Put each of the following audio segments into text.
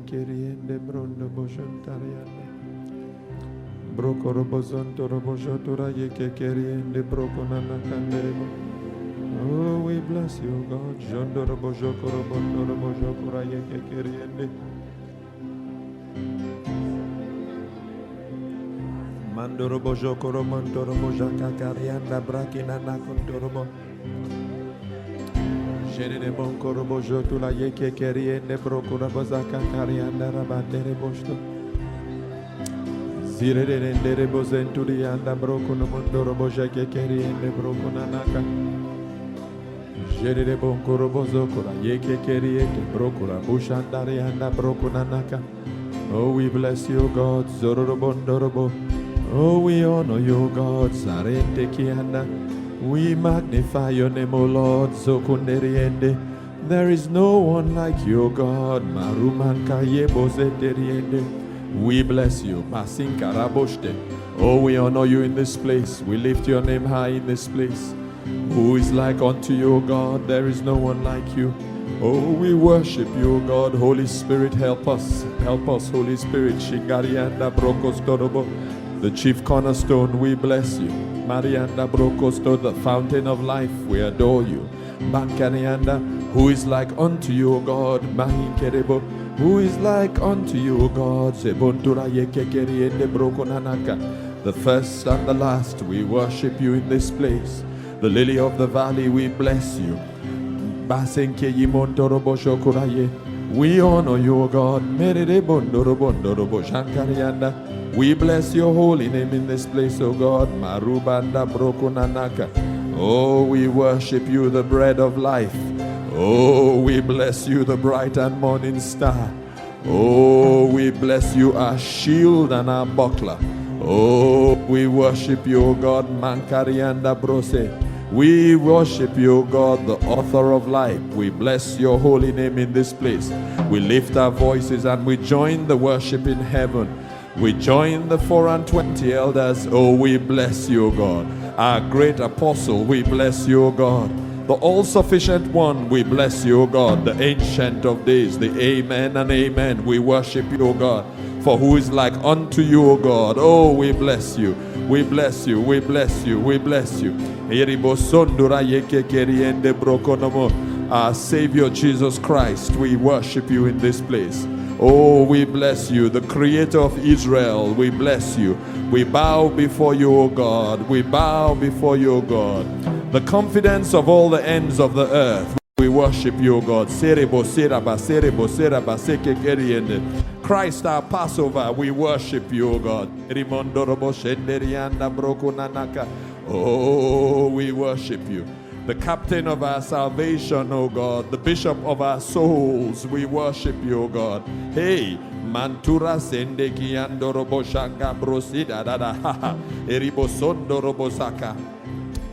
keriende brondo boshantariana. Broko robozonto roboshotura yeke keriende broko nanakanderebo. Oh, we bless you, God. Jondo robojoko robondo robojokura yeke keriende. Mandoro bojoko romondo robojaka karianda brakina nakontorobo. Jenene bonko robojotula yeke keriende broko robozaka karianda rabandere boshto. Zirerendere bozenturi anda broko nomondo robojake keriende broko nanaka. Jenene bonko robozokura yeke keriende broko rabushandari anda broko nanaka. Oh, we bless you, God. Zorobondorobo. Oh, we honor you, God. Sarente kianda. We magnify your name, O Lord. Zokunderiende. There is no one like you, God. Marumanka yebozeteriende. We bless you. Masinka raboshte. Oh, we honor you in this place. We lift your name high in this place. Who is like unto you, God? There is no one like you. Oh, we worship you, God. Holy Spirit, help us. Help us, Holy Spirit. Shingarianda brokostorobo. The chief cornerstone, we bless you. Marianda brokosto, the fountain of life, we adore you. Bankarianda, who is like unto you, God? Mahinkerebo, who is like unto you, God? Sebontura yekekeriende brokonanaka. The first and the last, we worship you in this place. The lily of the valley, we bless you. Basenke yimontorobo shokuraye. We honor you, God. Mererebondorobondorobo shankarianda. We bless your holy name in this place, O God. Marubanda brokonanaka. Oh, we worship you, the bread of life. Oh, we bless you, the bright and morning star. Oh, we bless you, our shield and our buckler. Oh, we worship you, O God. Mankarianda brose. We worship you, God, the author of life. We bless your holy name in this place. We lift our voices and we join the worship in heaven. We join the 24 elders. Oh, we bless you, God. Our great apostle, we bless you, God. The all-sufficient one, we bless you, God. The ancient of days, the amen and amen. We worship you, God. For who is like unto you, O God? Oh, we bless you. We bless you. We bless you. We bless you. Our Savior Jesus Christ, we worship you in this place. Oh, we bless you, the Creator of Israel. We bless you. We bow before you, O God. We bow before you, O God. The confidence of all the ends of the earth. We worship you, O God. Christ our Passover, we worship you, O God. Oh, we worship you. The captain of our salvation, O God, the bishop of our souls, we worship you, O God. Hey, Mantura sendeki andorobo shanga brosida dada haha eribosondo robosaka.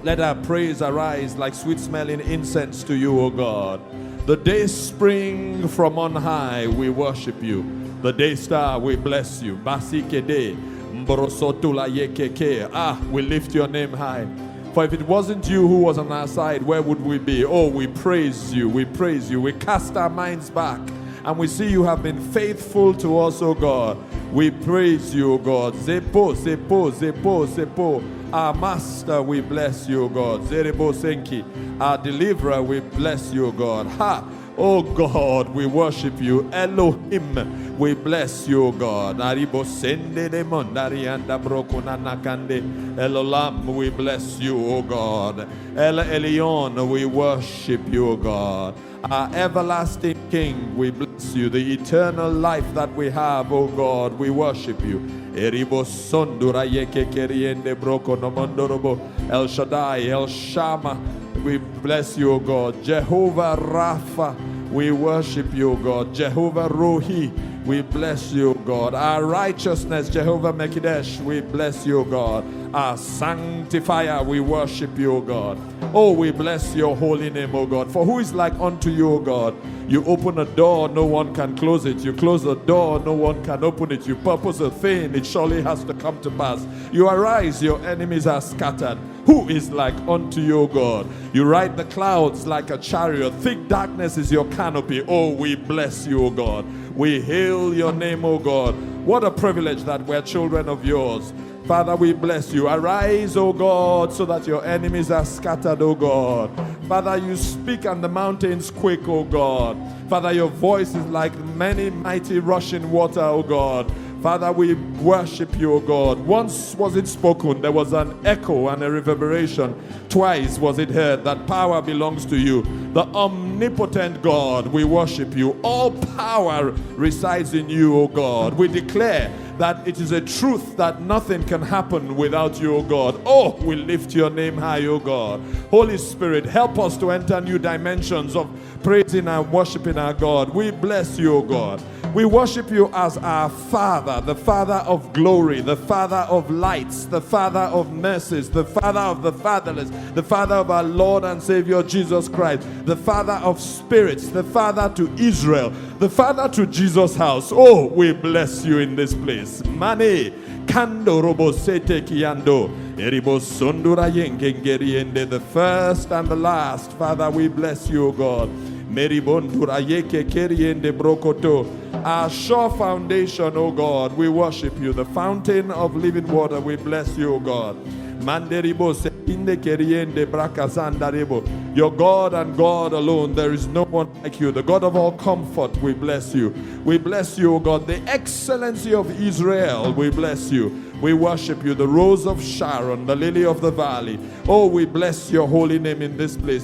Let our praise arise like sweet smelling incense to you, O God. The day spring from on high, we worship you. The day star, we bless you. Basikede mborosotula yekeke. We lift your name high. For if it wasn't you who was on our side, where would we be? Oh, we praise you, we praise you. We cast our minds back and we see you have been faithful to us, O God. We praise you, O God. Zepo, zepo, zepo, zepo. Our master, we bless you, O God. Zerebo senki. Our deliverer, we bless you, O God. Ha! Oh God, we worship you. Elohim, we bless you, O God. Aribo sende de mondari anda brokuna nakande. Elolam, we bless you, O God. El Elyon, we worship you, O God. Our everlasting King, we bless you. The eternal life that we have, O God, we worship you. Eribo sondura yeke keriende broko no mondorobo. El Shaddai, El Shama, we bless you, O God. Jehovah Rapha, we worship you, O God. Jehovah Rohi, we bless you, O God. Our righteousness, Jehovah Mekidesh, we bless you, O God. Our sanctifier, we worship you, O God. Oh, we bless your holy name, O God. For who is like unto you, O God? You open a door, no one can close it. You close a door, no one can open it. You purpose a thing, it surely has to come to pass. You arise, your enemies are scattered. Who is like unto you, O God? You ride the clouds like a chariot. Thick darkness is your canopy. Oh, we bless you, O God. We hail your name, O God. What a privilege that we're children of yours. Father, we bless you. Arise, O God, so that your enemies are scattered, O God. Father, you speak and the mountains quake, O God. Father, your voice is like many mighty rushing water, O God. Father, we worship you, O God. Once was it spoken, there was an echo and a reverberation. Twice was it heard that power belongs to you. The omnipotent God, we worship you. All power resides in you, O God. We declare that it is a truth that nothing can happen without you, O God. Oh, we lift your name high, O God. Holy Spirit, help us to enter new dimensions of praising and worshiping our God. We bless you, O God. We worship you as our Father, the Father of glory, the Father of lights, the Father of mercies, the Father of the fatherless, the Father of our Lord and Savior Jesus Christ, the Father of spirits, the Father to Israel, the Father to Jesus' house. Oh, we bless you in this place. Mane, kando robo sete kiando, eribo sondura yengengeriende, the first and the last. Father, we bless you, O God. Meribondura yeke keriende brokoto. Our sure foundation, O God, we worship you. The fountain of living water, we bless you, O God. Manderibo sepinde keriende brakazandarebo. Your God and God alone, there is no one like you. The God of all comfort, we bless you. We bless you, O God. The excellency of Israel, we bless you. We worship you. The rose of Sharon, the lily of the valley. Oh, we bless your holy name in this place.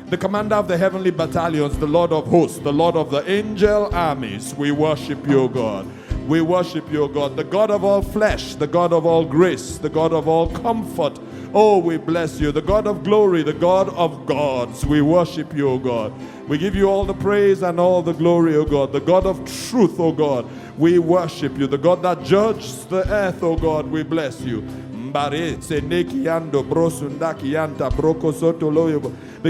The commander of the heavenly battalions, the Lord of hosts, the Lord of the angel armies. We worship you, O God. We worship you, O God. The God of all flesh, the God of all grace, the God of all comfort. Oh, we bless you. The God of glory, the God of gods. We worship you, O God. We give you all the praise and all the glory, O God. The God of truth, O God. We worship you. The God that judges the earth, O God. We bless you. The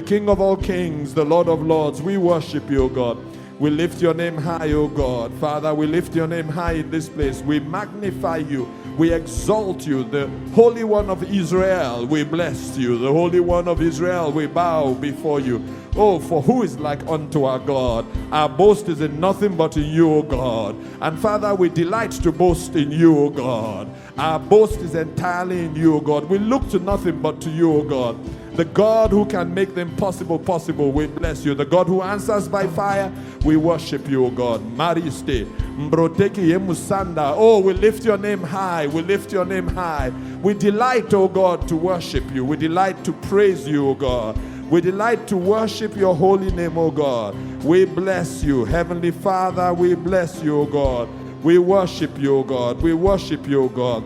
King of all kings, the Lord of lords, we worship you, O God. We lift your name high, O God. Father, we lift your name high in this place. We magnify you. We exalt you, the Holy One of Israel. We bless you, the Holy One of Israel. We bow before you. Oh, for who is like unto our God? Our boast is in nothing but in you, O God. And Father, we delight to boast in you, O God. Our boast is entirely in you, O God. We look to nothing but to you, O God. The God who can make the impossible possible, we bless you. The God who answers by fire, we worship you, O God. Mariste, Mbroteki Yemusanda. Oh, we lift your name high. We lift your name high. We delight, O God, to worship you. We delight to praise you, O God. We delight to worship your holy name, O God. We bless you. Heavenly Father, we bless you, O God. We worship you, O God. We worship you, O God.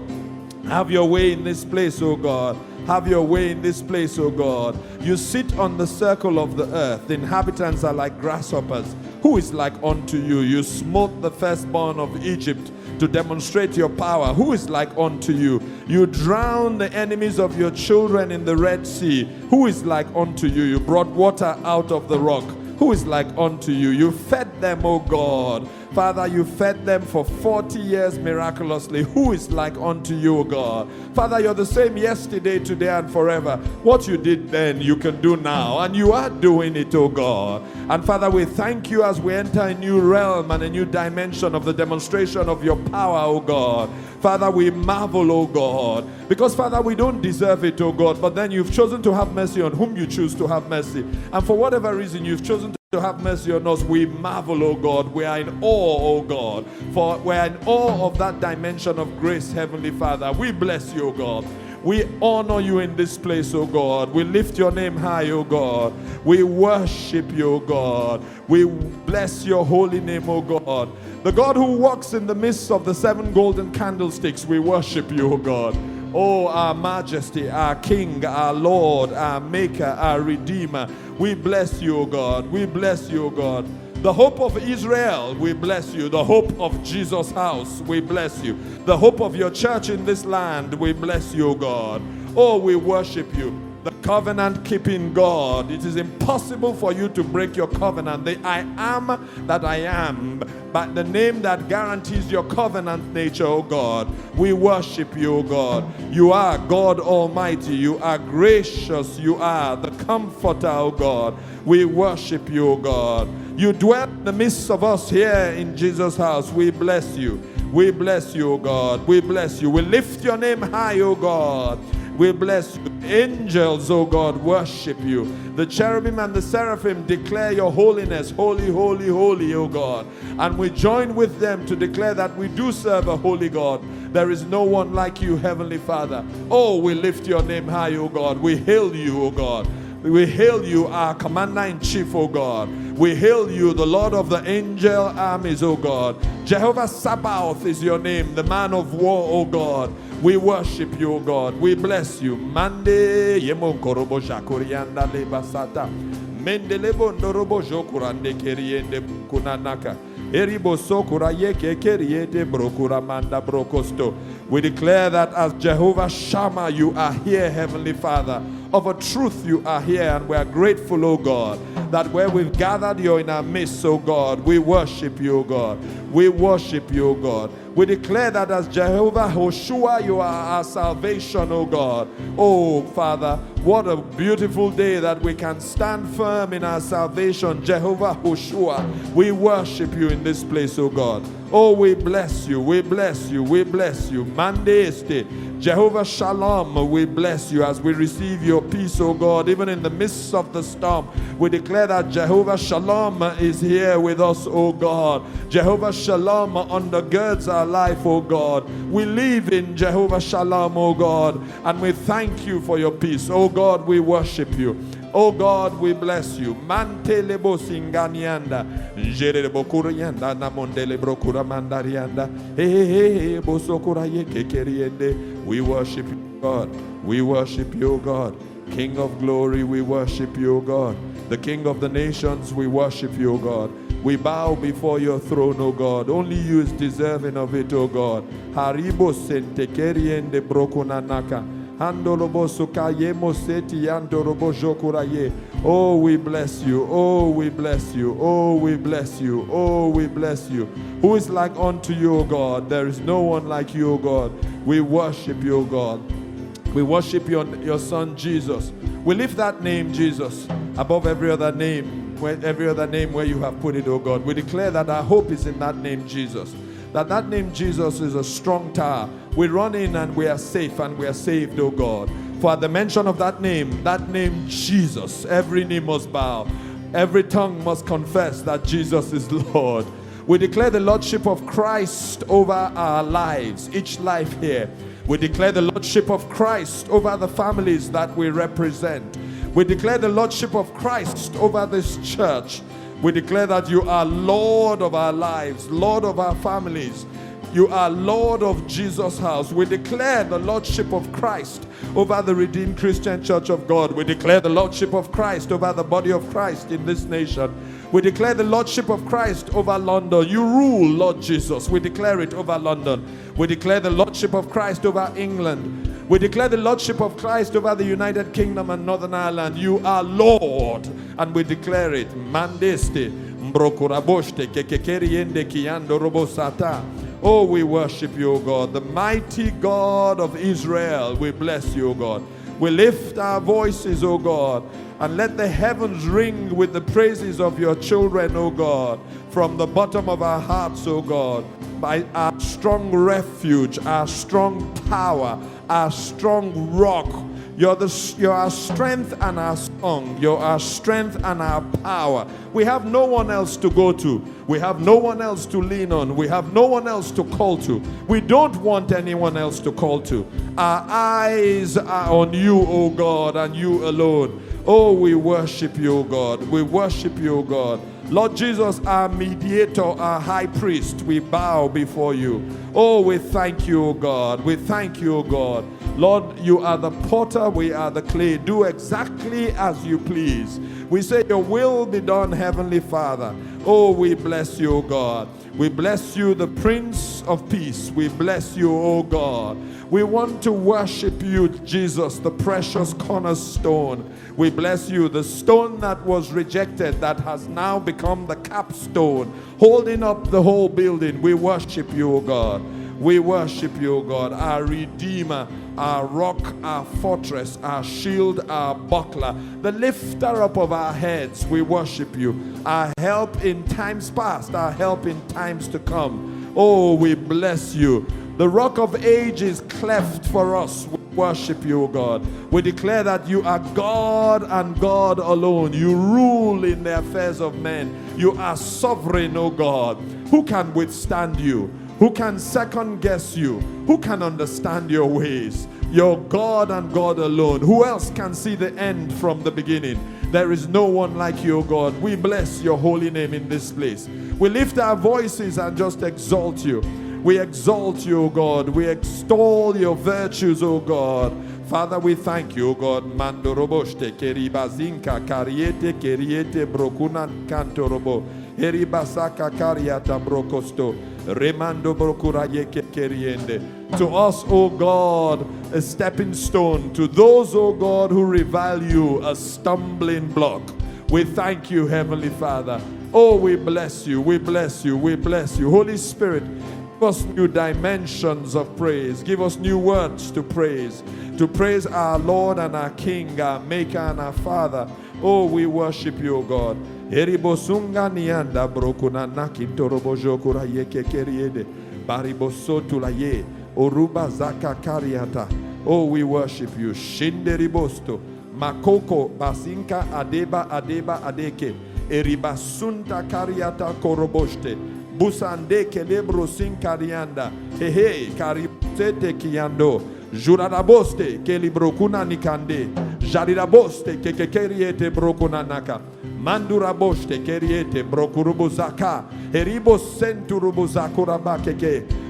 Have your way in this place, O God. Have your way in this place, O God. You sit on the circle of the earth. The inhabitants are like grasshoppers. Who is like unto you? You smote the firstborn of Egypt to demonstrate your power. Who is like unto you? You drowned the enemies of your children in the Red Sea. Who is like unto you? You brought water out of the rock. Who is like unto you? You fed them, O God. Father, you fed them for 40 years miraculously. Who is like unto you, O God? Father, you're the same yesterday, today, and forever. What you did then, you can do now. And you are doing it, O God. And Father, we thank you as we enter a new realm and a new dimension of the demonstration of your power, O God. Father, we marvel, O God. Because, Father, we don't deserve it, O God. But then you've chosen to have mercy on whom you choose to have mercy. And for whatever reason you've chosen to have mercy on us, we marvel, O God. We are in awe, O God. For we are in awe of that dimension of grace, Heavenly Father. We bless you, O God. We honor you in this place, O God. We lift your name high, O God. We worship you, O God. We bless your holy name, O God. The God who walks in the midst of the 7 golden candlesticks, we worship you, O God. Oh, our majesty, our king, our Lord, our maker, our redeemer. We bless you, O God. We bless you, O God. The hope of Israel, we bless you. The hope of Jesus' house, we bless you. The hope of your church in this land, we bless you, O God. Oh, we worship you. the covenant-keeping God. It is impossible for you to break your covenant. The I am that I am, but the name that guarantees your covenant nature, oh God. We worship you, oh God. You are God Almighty. You are gracious. You are the comforter, oh God. We worship you, oh God. You dwell in the midst of us here in Jesus' house. We bless you. We bless you, O God. We bless you. We lift your name high, O God. We bless you. Angels, O God, worship you. The cherubim and the seraphim declare your holiness. Holy, holy, holy, O God. And we join with them to declare that we do serve a holy God. There is no one like you, Heavenly Father. Oh, we lift your name high, O God. We hail you, O God. We hail you, our Commander-in-Chief, O God. We hail you, the Lord of the angel armies, O God. Jehovah Sabaoth is your name, the man of war, O God. We worship you, O God. We bless you. Mande yemon korobo jakurianda le basata. Mendelebo ndorobo jokurande keriende kunanaka. Eribo sokura yeke keriete brokura manda brokosto. We declare that as Jehovah Shammah, you are here, Heavenly Father. Of a truth, you are here, and we are grateful, O God, that where we've gathered, you're in our midst, O God. We worship you, O God. We worship you, O God. We declare that as Jehovah Hoshua, you are our salvation, O God. Oh, Father, what a beautiful day that we can stand firm in our salvation, Jehovah Hoshua. We worship you in this place, O God. Oh, we bless you, we bless you, we bless you. Mandeste, Jehovah Shalom, we bless you as we receive your peace, O God, even in the midst of the storm. We declare that Jehovah Shalom is here with us, O God. Jehovah Shalom undergirds our life, O God. We live in Jehovah Shalom, O God, and we thank you for your peace. O God, we worship you. Oh God, we bless you. Mantelebo singanianda. Jerebo kurianda namondele brokura mandarianda. Hey, bosokura yeke keriende. We worship you, God. We worship you, God. King of glory, we worship you, God. The King of the nations, we worship you, God. We bow before your throne, O God. Only you is deserving of it, O God. Haribo sente keriende brokunanaka. Oh, we bless you. Oh, we bless you. Oh, we bless you. Oh, we bless you. Who is like unto you, O God? There is no one like you, O God. We worship you, O God. We worship your Son, Jesus. We lift that name, Jesus, above every other name, where you have put it, O God. We declare that our hope is in that name, Jesus. That name Jesus is a strong tower. We run in and we are safe and we are saved, O God. For at the mention of that name Jesus, every knee must bow. Every tongue must confess that Jesus is Lord. We declare the Lordship of Christ over our lives, each life here. We declare the Lordship of Christ over the families that we represent. We declare the Lordship of Christ over this church. We declare that you are Lord of our lives, Lord of our families. You are Lord of Jesus' house. We declare the Lordship of Christ over the Redeemed Christian Church of God. We declare the Lordship of Christ over the body of Christ in this nation. We declare the Lordship of Christ over London. You rule, Lord Jesus. We declare it over London. We declare the Lordship of Christ over England. We declare the Lordship of Christ over the United Kingdom and Northern Ireland. You are Lord, and we declare it. Mandeste, mbrokuraboshte, kekekeriende kiyando robosata. Oh, we worship you, O God, the mighty God of Israel. We bless you, O God. We lift our voices, O God, and let the heavens ring with the praises of your children, O God, from the bottom of our hearts, O God, by our strong refuge, our strong tower, our strong rock. You're our strength and our song. You're our strength and our power. We have no one else to go to. We have no one else to lean on. We have no one else to call to. We don't want anyone else to call to. Our eyes are on you, O God, and you alone. Oh, we worship you, O God. We worship you, O God. Lord Jesus, our mediator, our high priest, we bow before you. Oh, we thank you, O God. We thank you, O God. Lord, you are the potter, we are the clay. Do exactly as you please. We say your will be done, Heavenly Father. Oh, we bless you, O God. We bless you, the Prince of Peace. We bless you, O God. We want to worship you, Jesus, the precious cornerstone. We bless you, the stone that was rejected, that has now become the capstone, holding up the whole building. We worship you, O God. We worship you, O God, our Redeemer, our rock, our fortress, our shield, our buckler, the lifter up of our heads. We worship you, our help in times past, our help in times to come. Oh, we bless you. The rock of ages cleft for us. We worship you, O God. We declare that you are God and God alone. You rule in the affairs of men. You are sovereign, O God. Who can withstand you? Who can second guess you? Who can understand your ways? You're God and God alone. Who else can see the end from the beginning? There is no one like you, O God. We bless your holy name in this place. We lift our voices and just exalt you. We exalt you, O God. We extol your virtues, O God. Father, we thank you, O God. Mando roboste keribazinka kariete keriete brokuna kantorobo. Heribasaka kariata brokosto. Remando brokuraye keriende. To us, O God, a stepping stone. To those, O God, who revile you, a stumbling block. We thank you, Heavenly Father. Oh, we bless you. We bless you. We bless you. Holy Spirit, give us new dimensions of praise. Give us new words to praise our Lord and our King, our Maker and our Father. Oh, we worship you, O God. Eribosunga nianda brokuna nakintorobo jokura yeke keriede. Baribosotu la ye. Oruba zaka kariata. Oh, we worship you. Shinderibosto. Makoko basinka adeba adeke. Eribasunta kariata koroboste. Busande kelebro sinkarianda. Hehe karibsete kiando. Juradaboste kelibrokuna nikande. Jariraboste kekeriete brokuna naka. Manduraboste keriete brokurubuzaka. Eribo senturubuzakura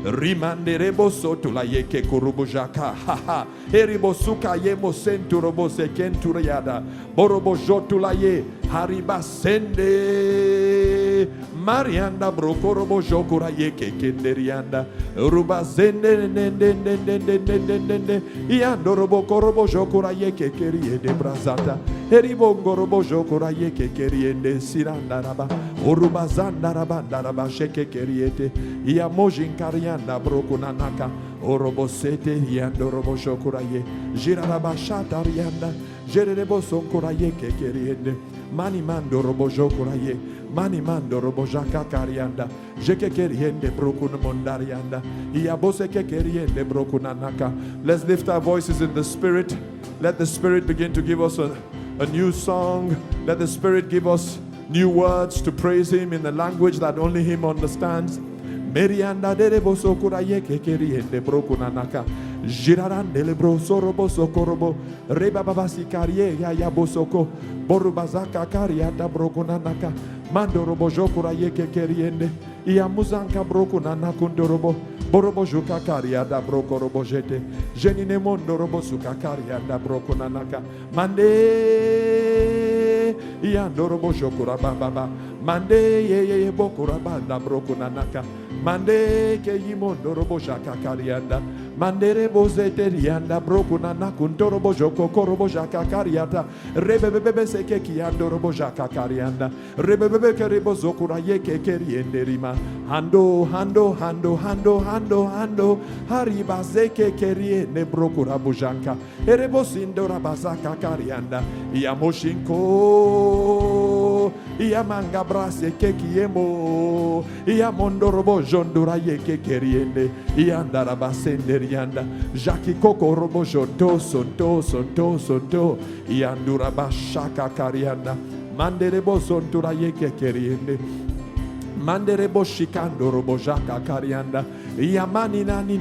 Rimanderebo sotula yeke kurubujaka. Haha. Eribo suka yemo senturobose kenturiada. Borobo jotula ye. Haribasende. Marianda brokorobo jokura yeke kenderianda. Rubazende nende. Iandorobo korobo jokura yeke keriede brazata. Eribongorobo jokura yeke keriende sirandaraba. Urubazandaraba sheke keriete. Iamojin karianda brokunanaka. Orobosete yandorobo jokura ye. Jiraraba shatarianda. Jerebo sonkura yeke keriende. Mani mando robo jokura ye. Mani mando robo jaka karianda. Jeke keriende brokuna mondarianda. Iabose keriende brokunanaka. Let's lift our voices in the Spirit. Let the Spirit begin to give us a new song. Let the Spirit give us new words to praise Him in the language that only Him understands. Merianda de bosokura yeke keriende brokunanaka. Girarandele bro sorobo sokorobo. Reba babasi karie ya bosoko. Borubazaka kariata brokunanaka. Mandorobo jokura yeke keriende. Iamuzanka brokunanakundorobo. Borobo juka kariada brokorobo jete. Jenine mondorobo suka kariada brokunanaka. Mande iandorobo jokura baba. Mande ye bokura banda brokunanaka. Mande ke yimondorobo jaka karianda. Mandere bozete rianda brokuna nakuntorobo joko korobo jaka kariata. Rebebebe seke kiandorobo jaka karianda. Rebebebe kerebo zokura yeke keriende rima. Hando. Hariba zeke keriende brokura bujanka. Erebo sindora bazaka karianda. Iamoshinko. Iamanga brase kekiemo. Iamondorobo jondura yeke keriende. Iandara basende rianda. Jaki koko robo jonto sonto. Iandura bashaka karianda. Manderebo sontura yeke keriende. Manderebo shikando robo jaka karianda. Iamani nani.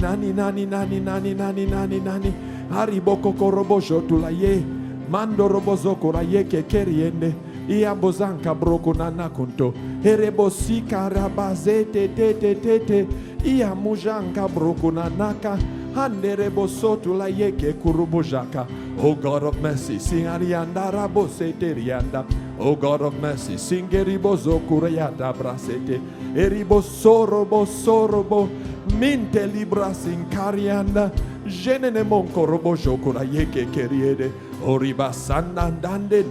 Hariboko korobo jotula ye. Mando robo zokura yeke keriende. Iambozanka broko nanakunto. Herebo sika rabazete tete. Iamujanka broko nanaka. Anderebo sotu la yeke kurubujaka. O God of mercy, sing arianda rabo seterianda. O God of mercy, sing eribozo kurayata brasete. Eribo sorobo. Minte libra sin carianda. Genene monko robo jokura yeke keriede. Oriba sandandande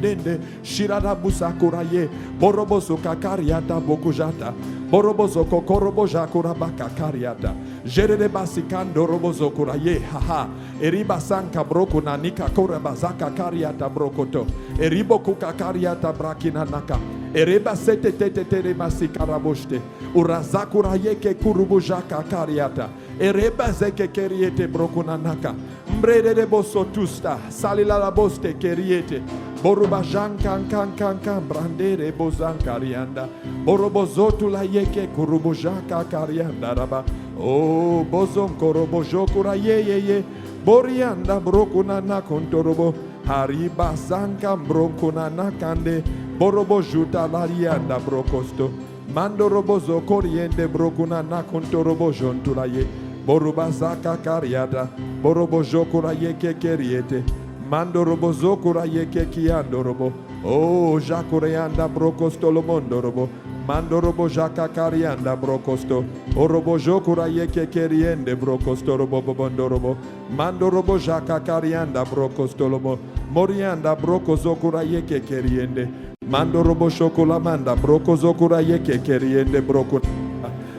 dende shirada busakuraye boroboso kakariata bokujata borobozo kokorobo jakura bakakariata jerede basikando robozo kuraye haha eriba sanka broko nanika korabazaka kariata brokoto eribo kukakariata brakina naka ereba sete tete masikaraboshte urazakura yeke kurubujaka kariata ereba zeke keriete brokuna naka mbrede de boso tusta salila la boste keriete boruba jankan kan brandere bozankarianda borobozotu la yeke kurubujaka karianda raba o bozon korobojokura ye borianda brokuna nakontorobo hariba zanka brokuna nakande borobo juta larianda brokosto mando robozo koriende brokuna nakontorobo jontulaye boruba zaka kariada borobo jokura yeke keriete mando robo zokura yeke kiando robo o jakureanda brokosto lomondo robo mando robo jaka karianda brokosto orobo jokura yeke keriende brokosto robo bobondo robo mando robo jaka karianda brokosto lomo morianda brokozokura yeke keriende mando robo shokola manda brokozokura yeke keriende broko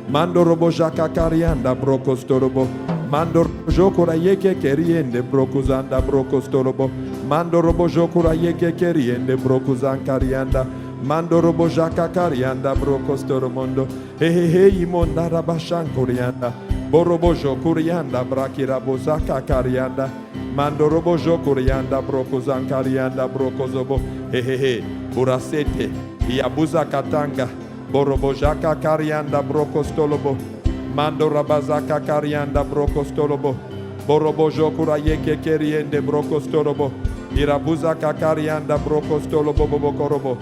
mando robo jaka karianda brokosto robo mando jokura yeke keriende brokuzanda brokosto robo mando robo jokura yeke keriende brokuzan karianda mando robo jaka karianda brokosto romondo he imonda rabashan korianda borobo jokurianda brakira bozaka karianda mando robo jokurianda brokuzan karianda brokozobo he burasete iabuza katanga borobo jaka karianda brokostolobo mando rabazaka karianda brokostolobo borobo jokura yeke keriende brokostolobo irabuza kakarianda brokostolobo bobokorobo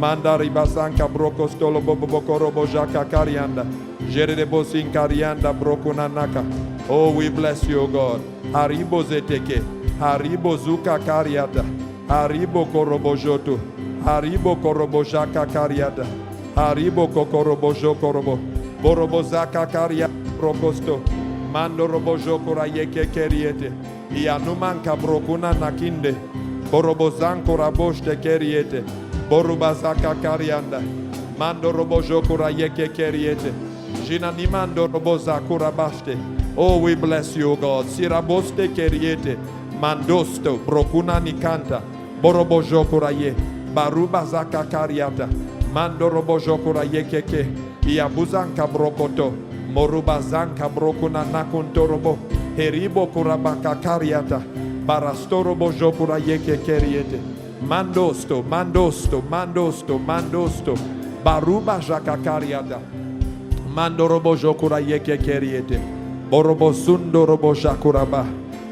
manda ribasanka brokostolobo bobokorobo jaka karianda jerebo sinkarianda brokunanaka. Oh, we bless you, God. Haribo zeteke haribo zuka kariata haribo korobo joto haribo korobo jaka kariata haribo kokorobo jokorobo borobo zaka karia brokosto mando robo jokora yeke keriete ianumanka brokuna nakinde borobo zanko raboshte keriete boruba zaka karianda mando robo jokora yeke keriete jina nimando robo zakura baste. Oh, we bless you, God. Siraboste keriete mandosto brokuna nikanta borobo jokora ye baruba zaka kariata mando robo jokora yeke ke iabuzanka brokoto moruba zanka brokuna nakuntorobo heribo kurabaka kariata barastorobo jokura yeke keriete mandosto baruba jaka kariata mandorobo jokura yeke keriete borobo sundo robo jakuraba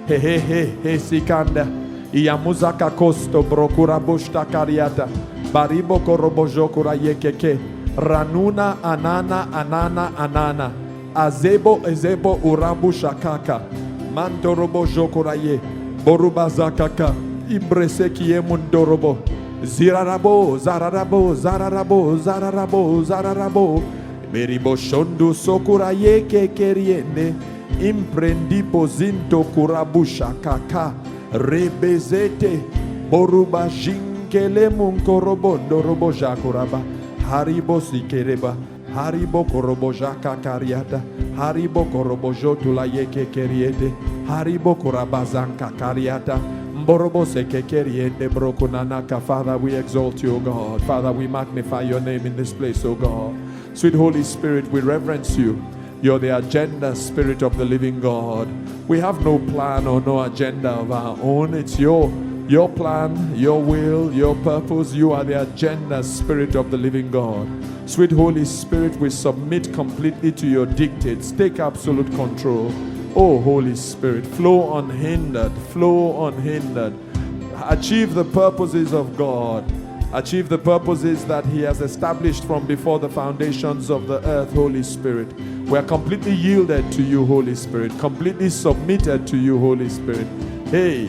he sikanda iamuzaka kosto brokura bushta kariata baribo korobo jokura yeke ke ranuna anana azebo urabu shakaka mantorobo jokoraye boruba zakaka imbrese mundorobo zararabo beribo shondu sokuraye keriende imprendi pozinto kurabu shakaka rebezete boruba jinkele munkorobo ndorobo jakuraba haribo sikereba haribo korobo jaka kariata haribo korobo jotula yeke keriete haribo korabazanka kariata mborobo seke keriende brokunanaka. Father, we exalt you, O God. Father, we magnify your name in this place, O God. Sweet Holy Spirit, we reverence you. You're the agenda spirit of the living God. We have no plan or no agenda of our own. It's your plan, your will, your purpose. You are the agenda spirit of the living God. Sweet Holy Spirit, we submit completely to your dictates. Take absolute control. Oh, Holy Spirit, flow unhindered. Achieve the purposes of God. Achieve the purposes that He has established from before the foundations of the earth, Holy Spirit. We are completely yielded to you, Holy Spirit, completely submitted to you, Holy Spirit. Hey,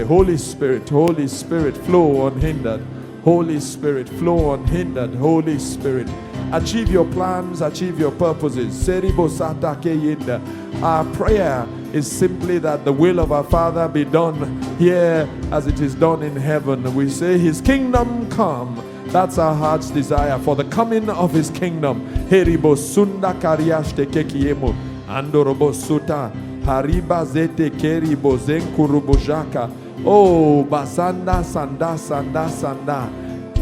Holy Spirit, Holy Spirit, flow unhindered. Holy Spirit, flow unhindered. Holy Spirit, achieve your plans, achieve your purposes. Our prayer is simply that the will of our Father be done here as it is done in heaven. We say His kingdom come. That's our heart's desire for the coming of His kingdom. Heribo sunda kariashte kekiemo andorobo suta hariba zete keribo zenkurubujaka. Oh, basanda sanda sanda sanda.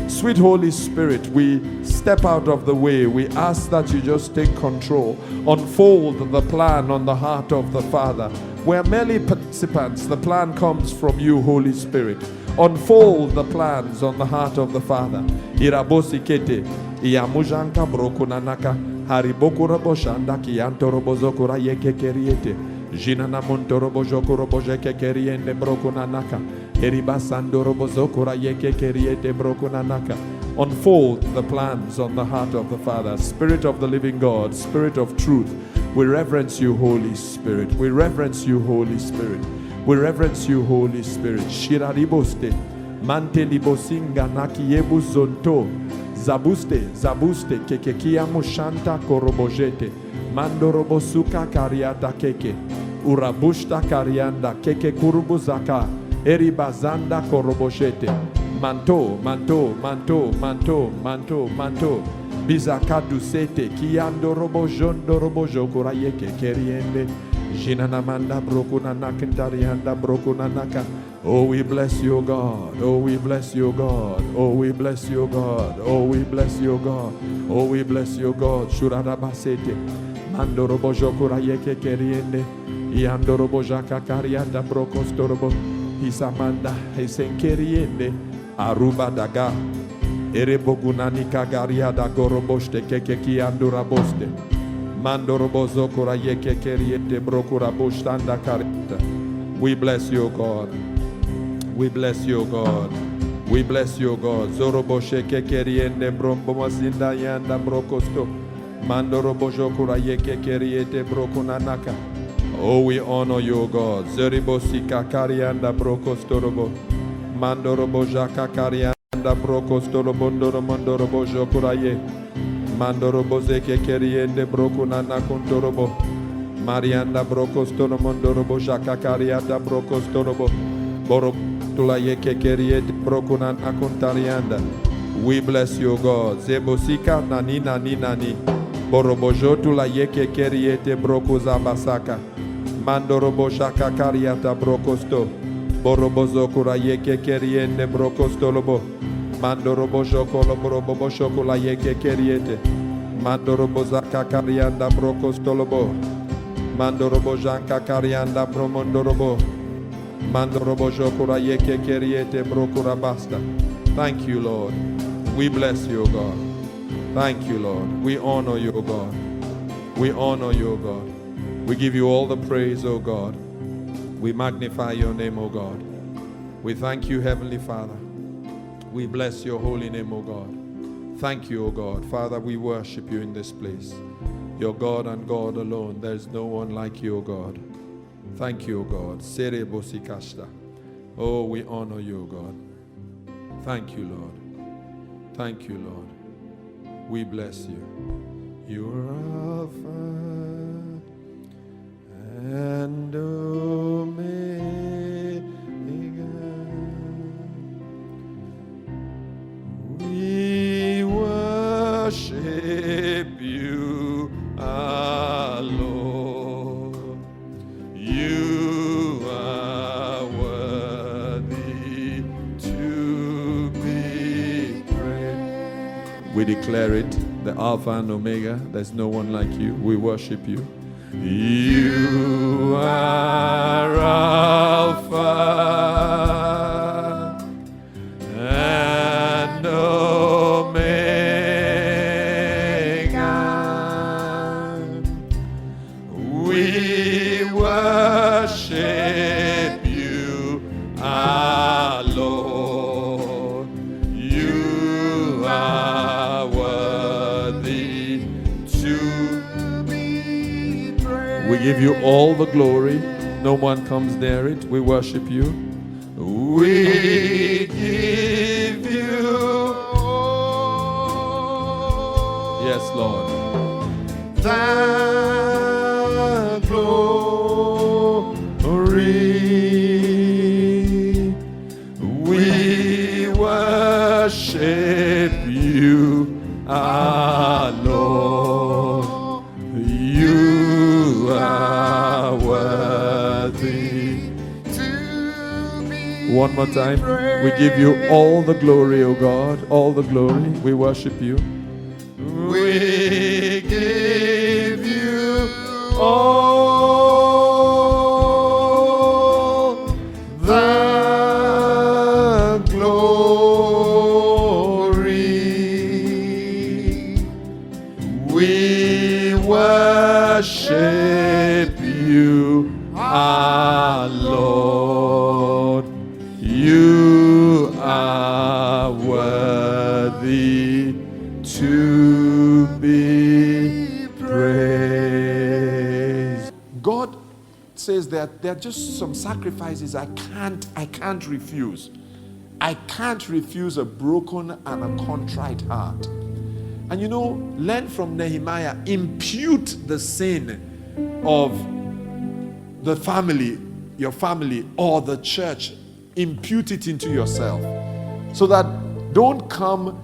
Sweet Holy Spirit, we step out of the way. We ask that you just take control. Unfold the plan on the heart of the Father. We're merely participants. The plan comes from you, Holy Spirit. Unfold the plans on the heart of the Father. Irabosikete, Iamujanka brokunanaka, Haribokura boshanda kiantorobozokura yeke keriete, Jinana montorobojokoroboje keriende brokunanaka, Eribasandorobozokura yeke keriete brokunanaka. Unfold the plans on the heart of the Father. Spirit of the living God, Spirit of truth, we reverence you, Holy Spirit. We reverence you, Holy Spirit. We reverence you, Holy Spirit. Shirariboste, mante libosinga nakiebu zonto, zabuste, kekekia mushanta korobojete, mandorobosuka kariata keke, urabushta karianda, keke kurubuzaka, eribazanda korobojete, manto, bizakadu sete, kiandorobojondo robojokura yeke keriende, Jinanamanda brokuna nakintarianda brokuna naka. Oh, we bless you, God. Oh, we bless you, God. Oh, we bless you, God. Oh, we bless you, God. Oh, we bless you, God. Shurarabasete. Mandorobo jokura yeke keriende. Iandorobo jaka karianda brokostorobo. Hisamanda hisenkeriende. Aruba daga. Erebogunani kagariada goroboste keke kianduraboste. Mandorobozo kura yeke keriete brokura bostanda karita. We bless you, God. We bless you, God. We bless you, God. Zoroboshe kekeriende brombomazinda yanda brokosto. Mandorobojo kura yeke keriete brokunanaka. Oh, we honor you, God. Zeribosika karianda brokostorobo. Mandoroboja kakarianda brokostorobo mandorobojo kura ye. Mandoroboze kekeriende brokunana kuntorobo. Marianda brokostoro mondorobo jakakariata brokostorobo. Borotula yekekeriete brokunana kuntarianda. We bless you, God. Zebosika nani nani nani. Borobojotula yekekeriete brokuzabasaka. Mandorobo jakakariata brokosto. Borobozokura yekekeriende brokostolobo. Mandorobo jokolo borobo shokola yeke keriete. Mandorobo zaka karianda brokostolobo. Mandorobo janka karianda bromondorobo. Mandorobo jokora yeke keriete brokura basta. Thank you, Lord. We bless you, God. Thank you, Lord. We honor you, God. We honor you, God. We give you all the praise, O God. We magnify your name, O God. We thank you, Heavenly Father. We bless your holy name, O God. Thank you, O God. Father, we worship you in this place. You're God and God alone. There's no one like you, O God. Thank you, O God. Sere bosikashta. Oh, we honor you, O God. Thank you, Lord. Thank you, Lord. We bless you. You're Alpha and Omega. We worship you, our Lord. You are worthy to be praised. We declare it, the Alpha and Omega. There's no one like you. We worship you. You are Alpha and Omega. We worship you, our Lord. You are worthy you all the glory. No one comes near it. We worship you. We give you. Yes, Lord. The glory. We worship you, our Lord. You are worthy. One more time. We give you all the glory, O God. All the glory. We worship you. We give you all the glory. We worship you, our Lord. You are worthy to be praised. God says that there are just some sacrifices I can't refuse. I can't refuse a broken and a contrite heart. And learn from Nehemiah, impute the sin of the family, your family, or the church. Impute it into yourself. So that don't come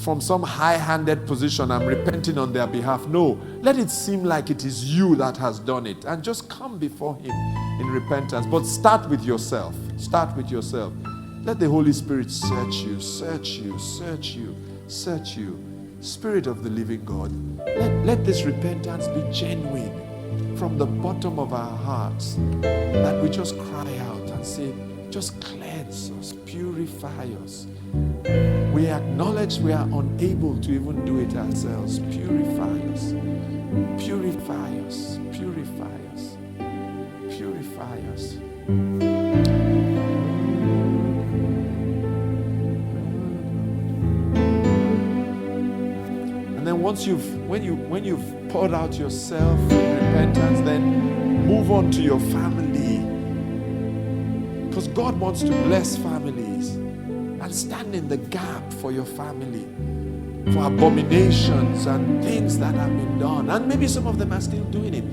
from some high-handed position, I'm repenting on their behalf. No, let it seem like it is you that has done it, and just come before Him in repentance. But start with yourself. Start with yourself. Let the Holy Spirit search you, search you, search you, search you. Spirit of the living God, let this repentance be genuine from the bottom of our hearts, that we just cry out and say, just cleanse us, purify us. We acknowledge we are unable to even do it ourselves. Purify us, purify us, purify us, purify us. And then when you've poured out yourself in repentance, then move on to your family. Because God wants to bless families, and stand in the gap for your family, for abominations and things that have been done. And maybe some of them are still doing it.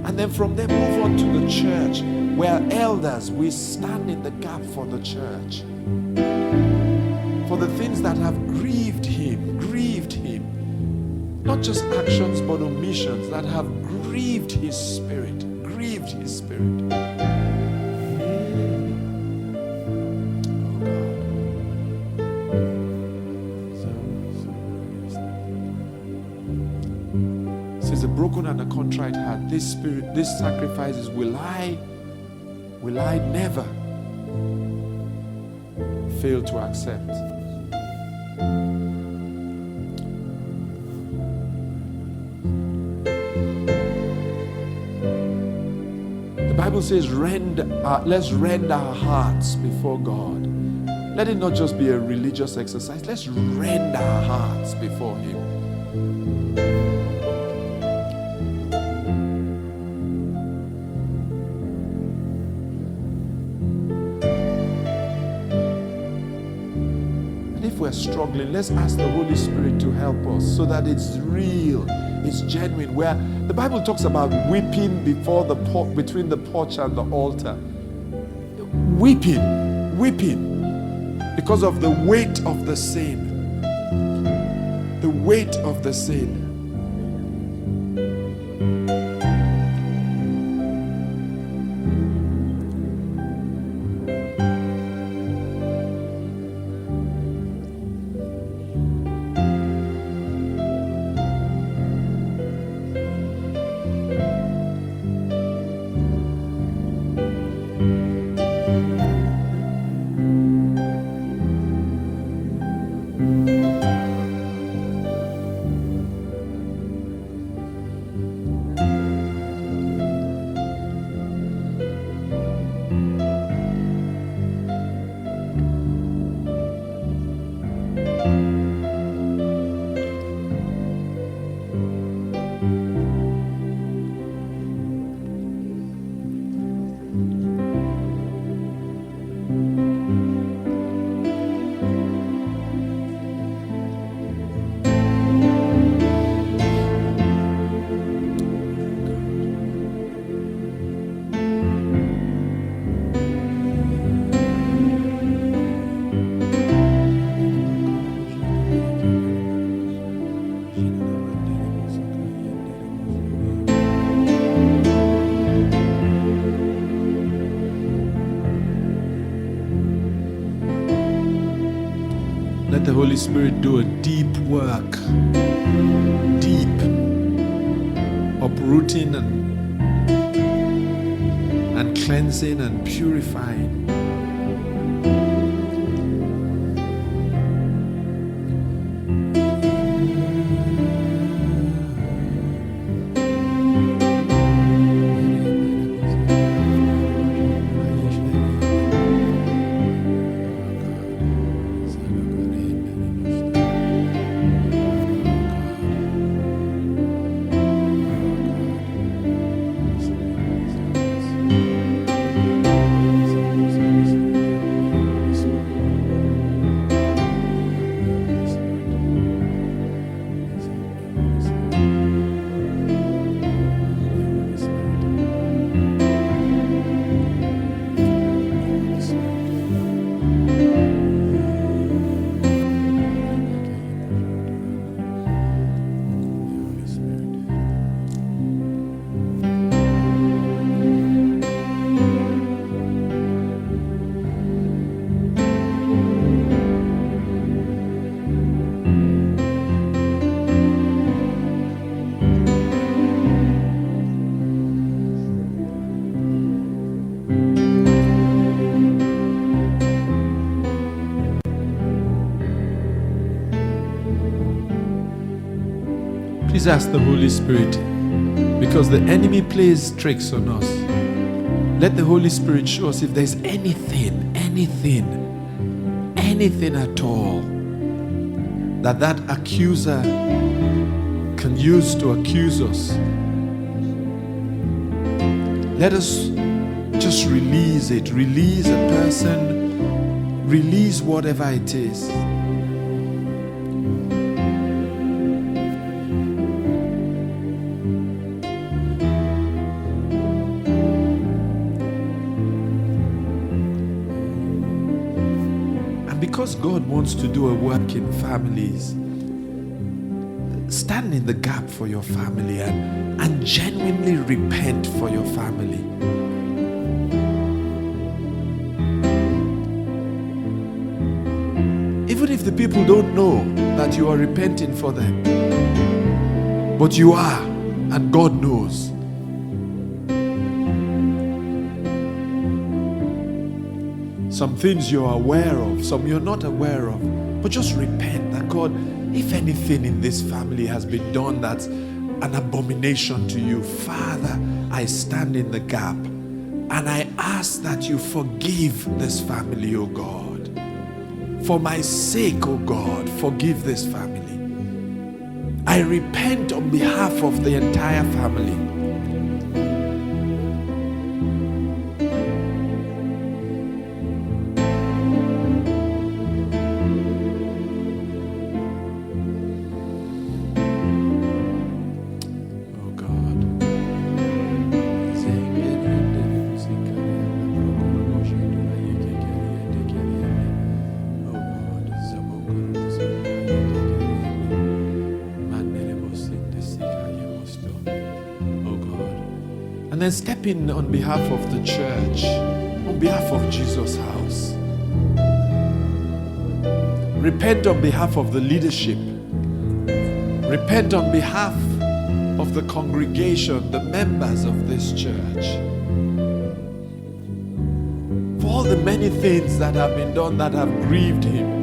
And then from there move on to the church, where elders, we stand in the gap for the church, for the things that have grieved Him. Not just actions but omissions that have grieved His Spirit. Says a broken and a contrite heart, this sacrifices will I never fail to accept. The Bible says let's rend our hearts before God. Let it not just be a religious exercise. Let's rend our hearts before Him. And if we're struggling, let's ask the Holy Spirit to help us so that it's real, it's genuine. Where the Bible talks about weeping between the porch and the altar. Weeping. Because of the weight of the sin. The weight of the sin. Let the Holy Spirit do a deep work, deep uprooting and cleansing and purifying. Please ask the Holy Spirit, because the enemy plays tricks on us. Let the Holy Spirit show us if there's anything at all that accuser can use to accuse us. Let us just release it. Release a person. Release whatever it is. Because God wants to do a work in families, stand in the gap for your family and genuinely repent for your family. Even if the people don't know that you are repenting for them, but you are, and God knows. Some things you're aware of, some you're not aware of. But just repent that God, if anything in this family has been done that's an abomination to you, Father, I stand in the gap and I ask that you forgive this family, oh God. For my sake, oh God, forgive this family. I repent on behalf of the entire family. And then step in on behalf of the church, on behalf of Jesus' house. Repent on behalf of the leadership. Repent on behalf of the congregation, the members of this church. For all the many things that have been done that have grieved him.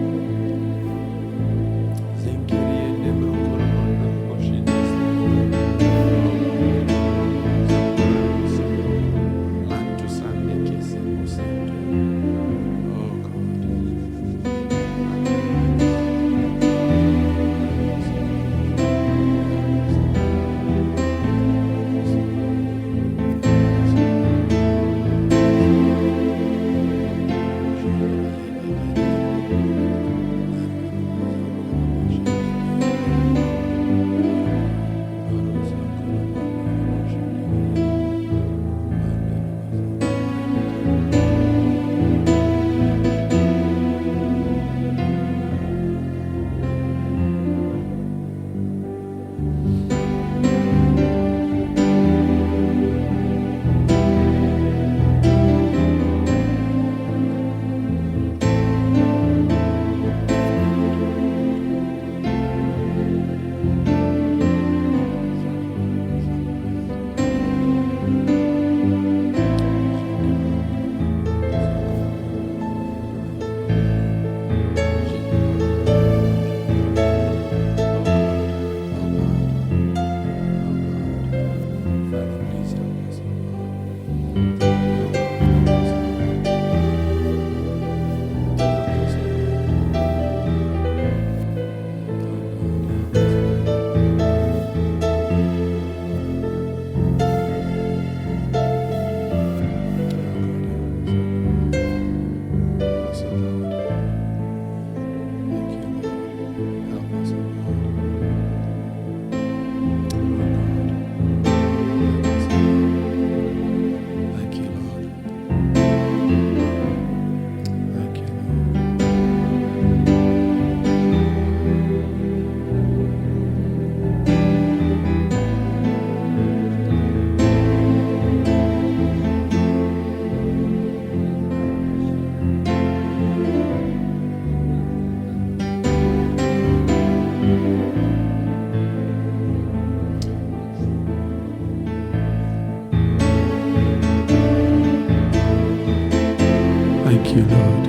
Thank you, Lord.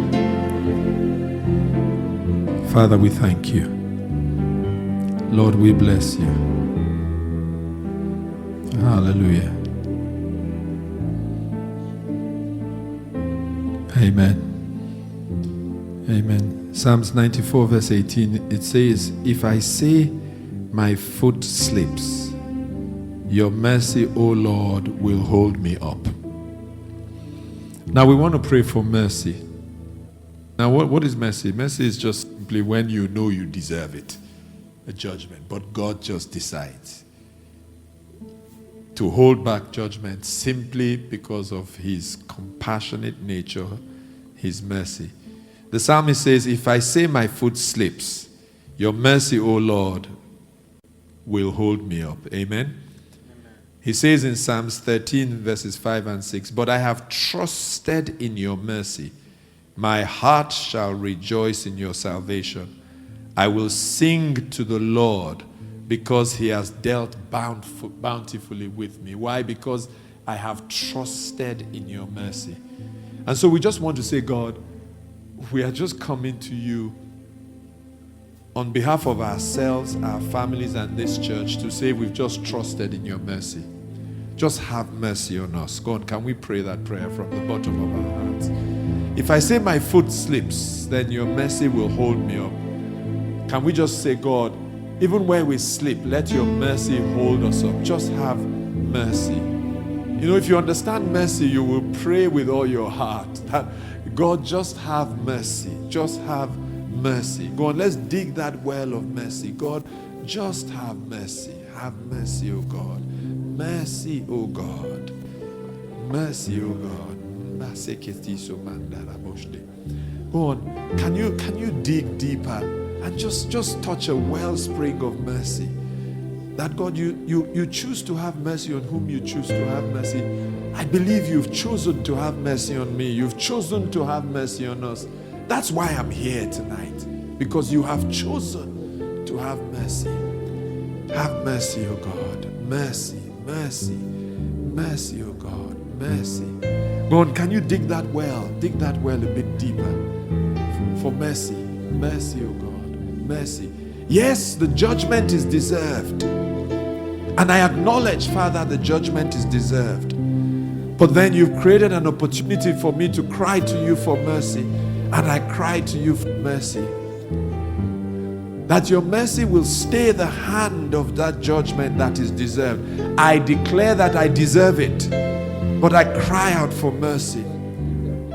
Father, we thank you. Lord, we bless you. Hallelujah. Amen. Amen. Psalms 94 verse 18, it says, if I say my foot slips, your mercy, O Lord, will hold me up. Now we want to pray for mercy. Now what is mercy? Mercy is just simply when you know you deserve it, a judgment, but God just decides to hold back judgment simply because of his compassionate nature, his mercy. The psalmist says, if I say my foot slips, your mercy, O Lord, will hold me up. Amen? He says in Psalms 13 verses 5 and 6, but I have trusted in your mercy. My heart shall rejoice in your salvation. I will sing to the Lord because he has dealt bountifully with me. Why? Because I have trusted in your mercy. And so we just want to say, God, we are just coming to you on behalf of ourselves, our families, and this church to say we've just trusted in your mercy. Just have mercy on us. God, can we pray that prayer from the bottom of our hearts? If I say my foot slips, then your mercy will hold me up. Can we just say, God, even where we slip, let your mercy hold us up. Just have mercy. You know, if you understand mercy, you will pray with all your heart that God, just have mercy. Just have mercy. Go on, let's dig that well of mercy. God, just have mercy. Have mercy, O God. Mercy, O God. Mercy, O God. Go on, can you dig deeper and just touch a wellspring of mercy? That God, you choose to have mercy on whom you choose to have mercy. I believe you've chosen to have mercy on me. You've chosen to have mercy on us. That's why I'm here tonight. Because you have chosen to have mercy. Have mercy, O God. Mercy, mercy, mercy, O God. Mercy. Go on, can you dig that well? Dig that well a bit deeper. For mercy. Mercy, O God. Mercy. Yes, the judgment is deserved. And I acknowledge, Father, the judgment is deserved. But then you've created an opportunity for me to cry to you for mercy. And I cry to you for mercy. That your mercy will stay the hand of that judgment that is deserved. I declare that I deserve it. But I cry out for mercy.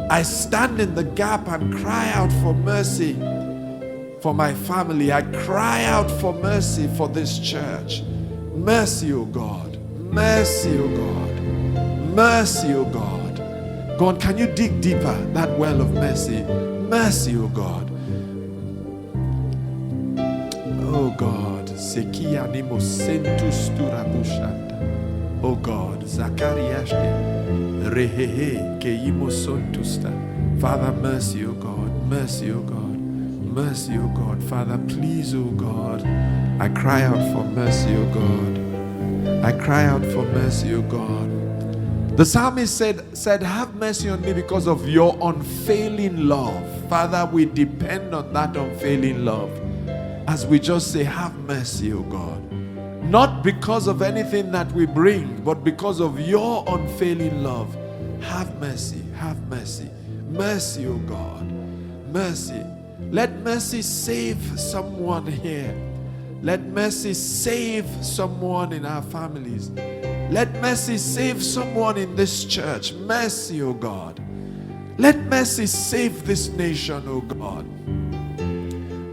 I stand in the gap and cry out for mercy for my family. I cry out for mercy for this church. Mercy, O God. Mercy, O God. Mercy, O God. God, can you dig deeper that well of mercy? Mercy, O God. Oh God. Oh God. Zakariashke. Rehehe keimo sontusta. Father, mercy, O God. Mercy, O God. Mercy, O God. Father, please, O God. I cry out for mercy, O God. I cry out for mercy, O God. The psalmist said, have mercy on me because of your unfailing love. Father, we depend on that unfailing love. As we just say, have mercy, O God. Not because of anything that we bring, but because of your unfailing love. Have mercy, have mercy. Mercy, O God. Mercy. Let mercy save someone here. Let mercy save someone in our families. Let mercy save someone in this church. Mercy, O God. Let mercy save this nation, O God.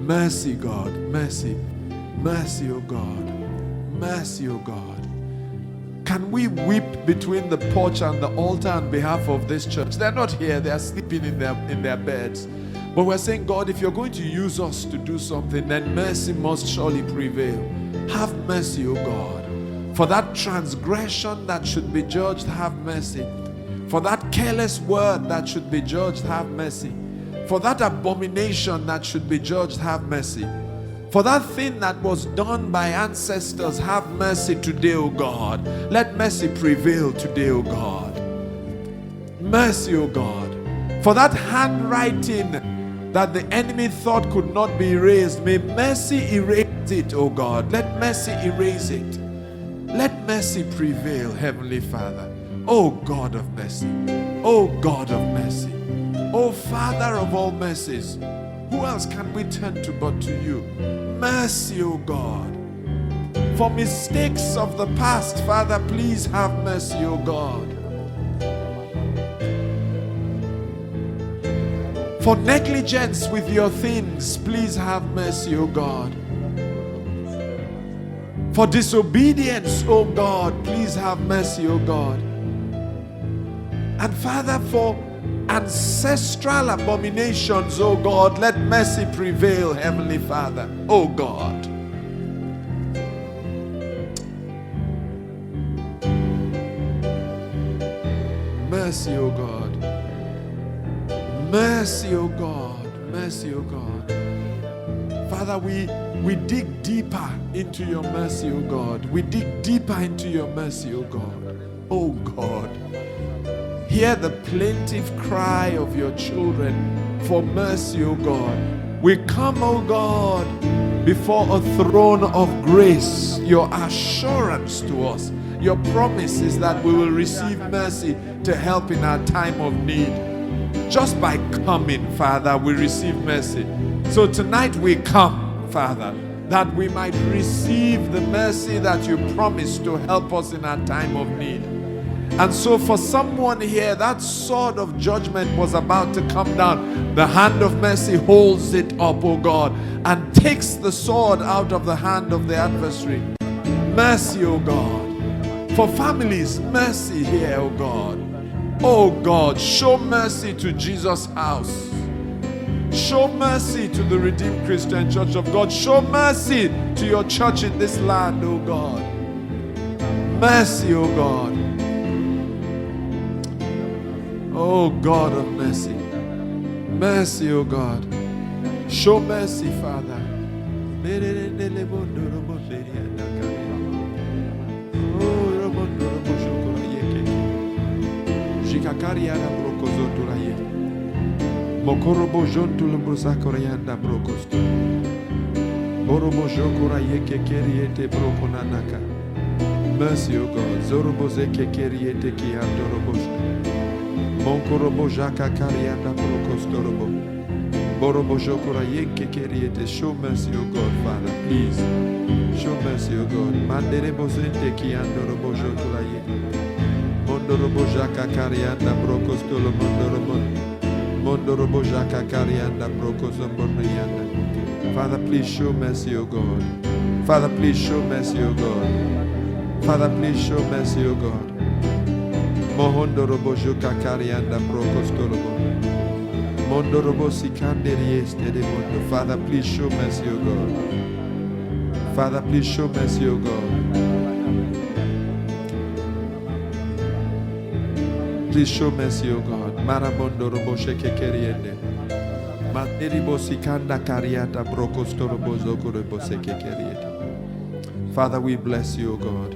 Mercy, God. Mercy. Mercy, O God. Mercy, O God. Can we weep between the porch and the altar on behalf of this church? They're not here. They're sleeping in their beds. But we're saying, God, if you're going to use us to do something, then mercy must surely prevail. Have mercy, O God. For that transgression that should be judged, have mercy. For that careless word that should be judged, have mercy. For that abomination that should be judged, have mercy. For that thing that was done by ancestors, have mercy today, O God. Let mercy prevail today, O God. Mercy, O God. For that handwriting that the enemy thought could not be erased, may mercy erase it, oh God. Let mercy erase it. Let mercy prevail, Heavenly Father. Oh God of mercy. Oh God of mercy. Oh Father of all mercies. Who else can we turn to but to you? Mercy, oh God. For mistakes of the past, Father, please have mercy, oh God. For negligence with your things, please have mercy, O God. For disobedience, O God, please have mercy, O God. And Father, for ancestral abominations, O God, let mercy prevail, Heavenly Father, O God. Mercy, O God. Mercy, O God. Mercy, O God. Father, we dig deeper into your mercy, O God. We dig deeper into your mercy, O God. O God. Hear the plaintive cry of your children for mercy, O God. We come, O God, before a throne of grace. Your assurance to us, your promise is that we will receive mercy to help in our time of need. Just by coming, Father, we receive mercy. So tonight we come, Father, that we might receive the mercy that you promised to help us in our time of need. And so for someone here, that sword of judgment was about to come down. The hand of mercy holds it up, oh God, and takes the sword out of the hand of the adversary. Mercy, oh God. For families, mercy here, oh God. Oh God, show mercy to Jesus' house. Show mercy to the Redeemed Christian Church of God. Show mercy to your church in this land, oh God. Mercy, oh God. Oh God of mercy. Mercy, oh God. Show mercy, Father. Mokorobo jontul mbuzakorianda brokosto. Borobo jokora yeke keriete brokonanaka. Mercy, O God. Zorobo zeke keriete kiandoroboshta. Monkorobo jaka karianda brokostorobo. Borobo jokora yeke keriete. Show mercy, O God, Father, please. Show mercy, O God. Manderebo zente kiandorobo jotura yeke. Mondorobo jaka karianda brokostolo mondorobo. Mondorobo jaka karianda brokosombornianda. Father, please show mercy, O God. Father, please show mercy, O God. Father, please show mercy, O God. Mohondorobo joka karianda brokostolobo. Mondorobo sikanderieste de mondo. Father, please show mercy, O God. Father, please show mercy, O God. Please show mercy, O God. Marabondo robo sheke keriende. Manderibo sikanda kariata brokostorobo zokorebo seke keriete. Father, we bless you, O God.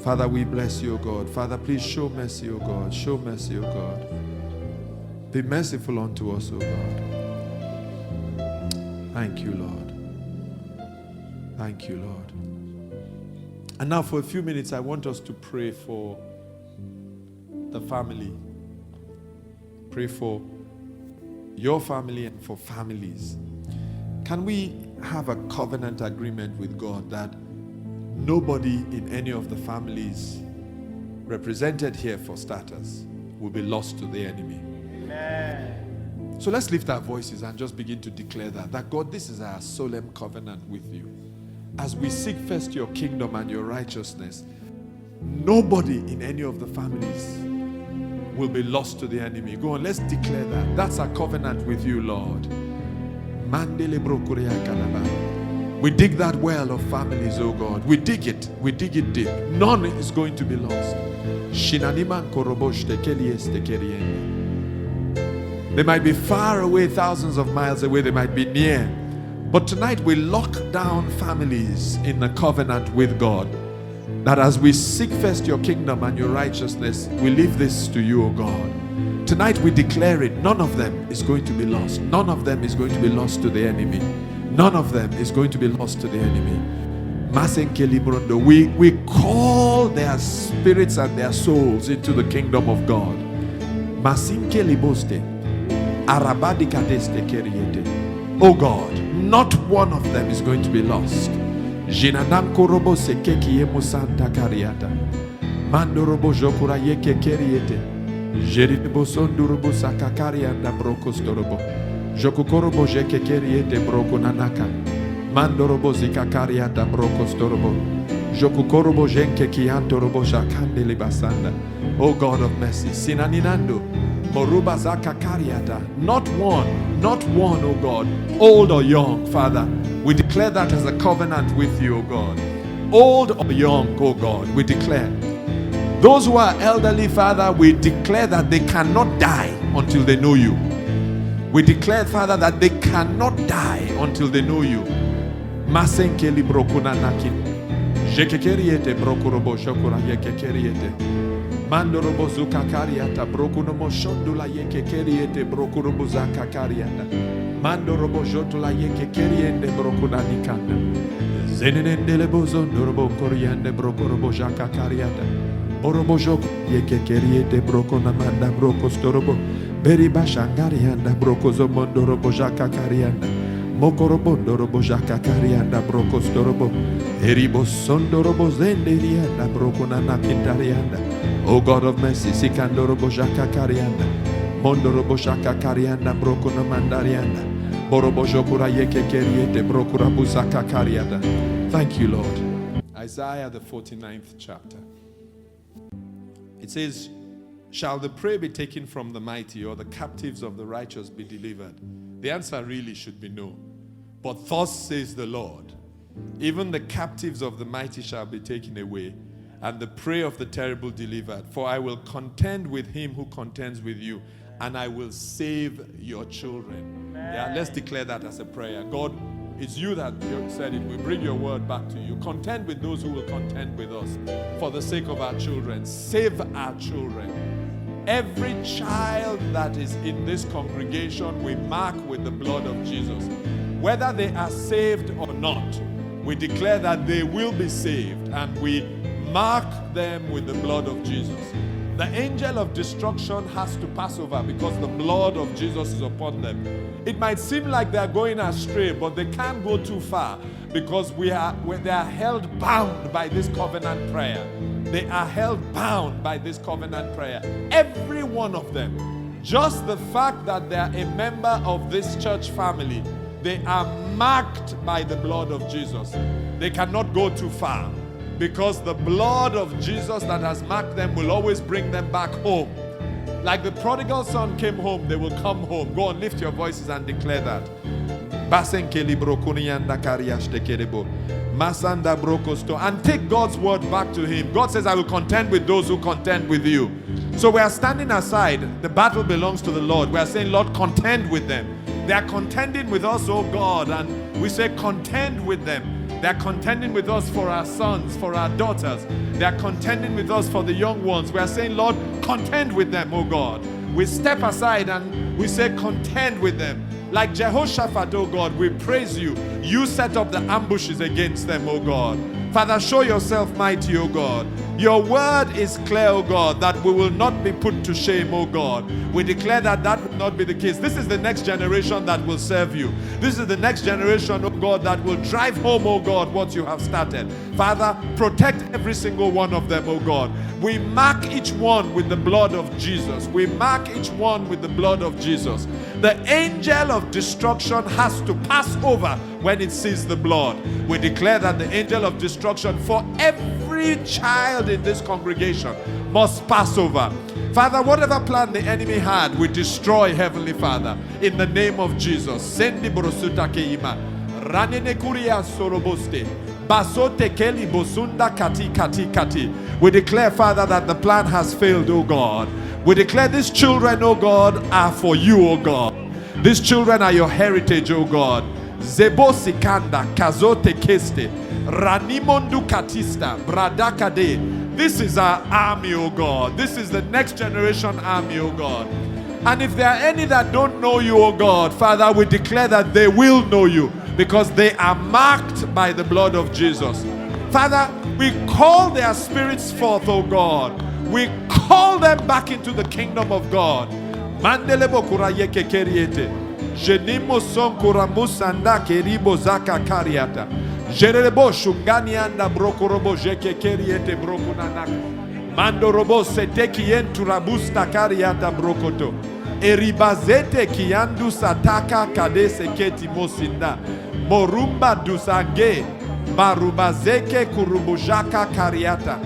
Father, we bless you, O God. Father, please show mercy, O God. Show mercy, O God. Be merciful unto us, O God. Thank you, Lord. Thank you, Lord. And now for a few minutes, I want us to pray for the family. Pray for your family and for families. Can we have a covenant agreement with God that nobody in any of the families represented here, for starters, will be lost to the enemy? Amen. So let's lift our voices and just begin to declare that God, this is our solemn covenant with you. As we seek first your kingdom and your righteousness, nobody in any of the families will be lost to the enemy. Go on, let's declare that. That's our covenant with you, Lord. We dig that well of families, oh God. We dig it deep. None is going to be lost. They might be far away, thousands of miles away, they might be near. But tonight we lock down families in the covenant with God. That as we seek first your kingdom and your righteousness, we leave this to you, O God. tonight we declare it. None of them is going to be lost. None of them is going to be lost to the enemy. None of them is going to be lost to the enemy. We call their spirits and their souls into the kingdom of God. Oh God, not one of them is going to be lost. Mandorobo jokura yeke keriete. Jeribo sondurubo sakakarianda brokostorobo. Jokukorobo jeke keriete broko nanaka. Mandorobo zikakarianda brokostorobo. Jokukorobo jenke kiantorobo jakande libasanda. Oh God of mercy, sinaninando. Moruba zakakariata. Not one, oh God, old or young, Father. We declare that as a covenant with you, oh God. Old or young, oh God, we declare. Those who are elderly, Father, we declare that they cannot die until they know you. We declare, Father, that they cannot die until they know you. Masenkeli brokuna nakin. Jekekeriete brokurobo shokura yekekeriete. Mandorobo zukakariata brokunomo shondula yekekeriete brokurobo zakakariata. Mandorobo jotula yekekeriende brokuna nikanda. Zenenendele bozo ndorobo koriande brokurobo jakakariata. Orobojoko yekekeriete broko namanda broko storobo beriba shangarianda broko zomondorobo jaka karianda mokorobondorobo jaka karianda broko storobo eribo sondorobo zenderianda broko nanakintarianda. Oh God of mercy, sikandorobo jaka karianda mondorobo jaka karianda broko namandarianda borobojokura yekekeriete broko rabusaka karianda. Thank you, Lord. Isaiah the 49th chapter. It says, shall the prey be taken from the mighty, or the captives of the righteous be delivered? The answer really should be no. But thus says the Lord, even the captives of the mighty shall be taken away, and the prey of the terrible delivered. For I will contend with him who contends with you, and I will save your children. Yeah, let's declare that as a prayer. God, it's you that said it. We bring your word back to you. Contend with those who will contend with us for the sake of our children. Save our children. Every child that is in this congregation, we mark with the blood of Jesus. Whether they are saved or not, we declare that they will be saved, and we mark them with the blood of Jesus. The angel of destruction has to pass over because the blood of Jesus is upon them. It might seem like they are going astray, but they can't go too far because they are held bound by this covenant prayer. They are held bound by this covenant prayer. Every one of them. Just the fact that they are a member of this church family, they are marked by the blood of Jesus. They cannot go too far, because the blood of Jesus that has marked them will always bring them back home. Like the prodigal son came home, they will come home. Go on, lift your voices and declare that. And take God's word back to him. God says, I will contend with those who contend with you. So we are standing aside. The battle belongs to the Lord. We are saying, Lord, contend with them. They are contending with us, oh God, and we say, contend with them. They are contending with us for our sons, for our daughters. They are contending with us for the young ones. We are saying, Lord, contend with them, oh God. We step aside and we say, contend with them. Like Jehoshaphat, oh God, we praise you. You set up the ambushes against them, oh God. Father, show yourself mighty, oh God. Your word is clear, oh God, that we will not be put to shame, oh God. We declare that that will not be the case. This is the next generation that will serve you. This is the next generation, oh God, that will drive home, oh God, what you have started. Father, protect every single one of them, oh God. We mark each one with the blood of Jesus. We mark each one with the blood of Jesus. The angel of destruction has to pass over when it sees the blood. We declare that the angel of destruction for every child in this congregation must pass over. Father, whatever plan the enemy had, we destroy, Heavenly Father, in the name of Jesus. Sendi brosuta keima. Ranene kuria soroboste. Basote keli bosunda kati kati kati. We declare, Father, that the plan has failed, oh God. We declare these children, oh God, are for you, oh God. These children are your heritage, oh God. Zebo sikanda kazote keste. Ranimondu katista. Bradakade. This is our army, oh God. This is the next generation army, oh God. And if there are any that don't know you, O God, Father, we declare that they will know you because they are marked by the blood of Jesus. Father, we call their spirits forth, O God. We call them back into the kingdom of God. Mandelebo kurayeke keriete. Jenimo son kuramusanda keribo zaka kariata. Jerebo shungani anda brokorobo jeke keriete brokunanaka. Mando robo seteki yentu rabusta kariata brokoto. Eribazete kiandu sataka kadese keti mosinda. Morumba dusage. Barubazeke kurubujaka kariata.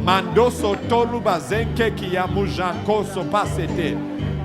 Mandoso tolubazenke kiyamujako sopasete.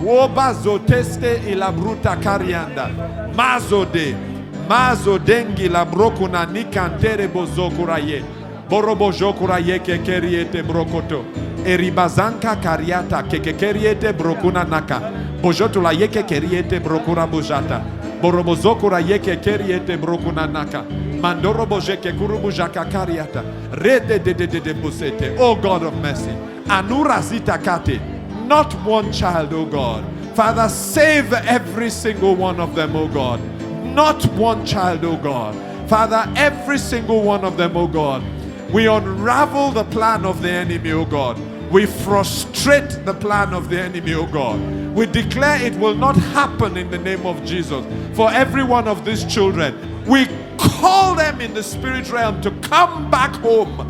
Wobazo teste ilabruta karianda. Mazo dengi la brokuna nikantere bozokuraye. Borobo jokuraye kekeriete brokoto. Eribazanka kariata kekeriete brokuna naka. Bojotula yeke keriete brokura bojata. Borobo zokura yeke keriete brokuna naka. Mandorobo jeke kurubujaka kariata. Rede de busete. Oh God of mercy. Anura zita kate. Not one child, oh God. Father, save every single one of them, oh God. Not one child, oh God. Father, every single one of them, oh God. We unravel the plan of the enemy, oh God. We frustrate the plan of the enemy, oh God. We declare it will not happen in the name of Jesus. For every one of these children, we call them in the spirit realm to come back home.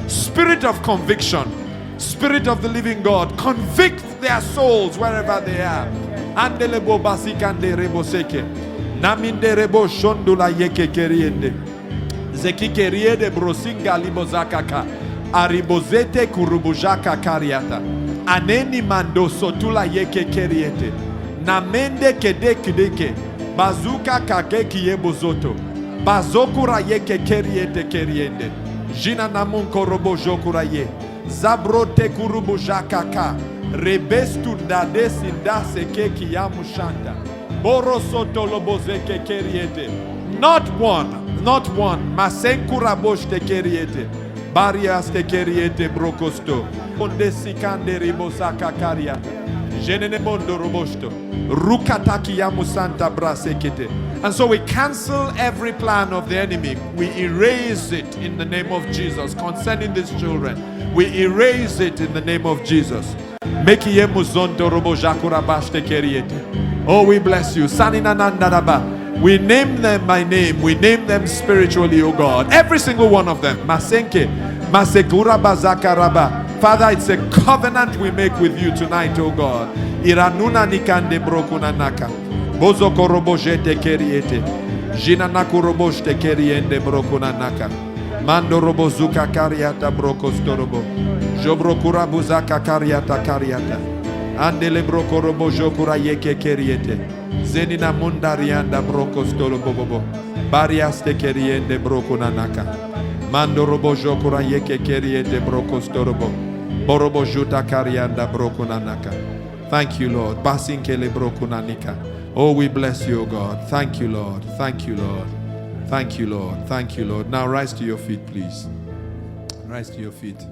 Spirit of conviction, Spirit of the living God, convict their souls wherever they are. Andelebo basikande reboseke. Naminde rebo shondula yeke keriende. Zeki keriede brosinga libozakaka. Aribozete kurubujaka kariata. Aneni mando sotula yeke keriete. Namende kede kideke. Bazuka kake kiyebozoto. Bazokura yeke keriete keriende. Jina namun korobo jokuraye. Zabrote kurubujaka ka. Rebestu dade sinda seke kiyamushanda. Borosoto lobozeke keriete. Not one. Masenkura bosh te keriete. Barias te keriete brokosto. Onde sikande ribosaka karia. Jenene mondo robosto. Rukataki yamusanta brasekete. And so we cancel every plan of the enemy. We erase it in the name of Jesus. Concerning these children, we erase it in the name of Jesus. Mekiye muzonto robo jakura bashte keriete. Oh, we bless you. Saninanandaraba. We name them by name. We name them spiritually, oh God. Every single one of them. Masenke, Masekura Bazakaraba. Father, it's a covenant we make with you tonight, oh God. Iranuna nikande brokuna naka. Bozo korobojete keriete. Jina nakuroboshte keriende brokuna naka. Mando robozuka kariata brokostorobo. Jobrokura buzaka kariata kariata. Andele brokorobo jokura yeke keriete. Zenina mundarianda brokostolo bobobo. Bariaste keriende brokuna naka. Mando robo jokura yeke keriete brokostorobo. Borobo juta karianda brokuna naka. Thank you, Lord. Basinkele brokuna nika. Oh, we bless you, God. Thank you, Lord. Thank you, Lord. Thank you, Lord. Thank you, Lord. Now rise to your feet, please. Rise to your feet.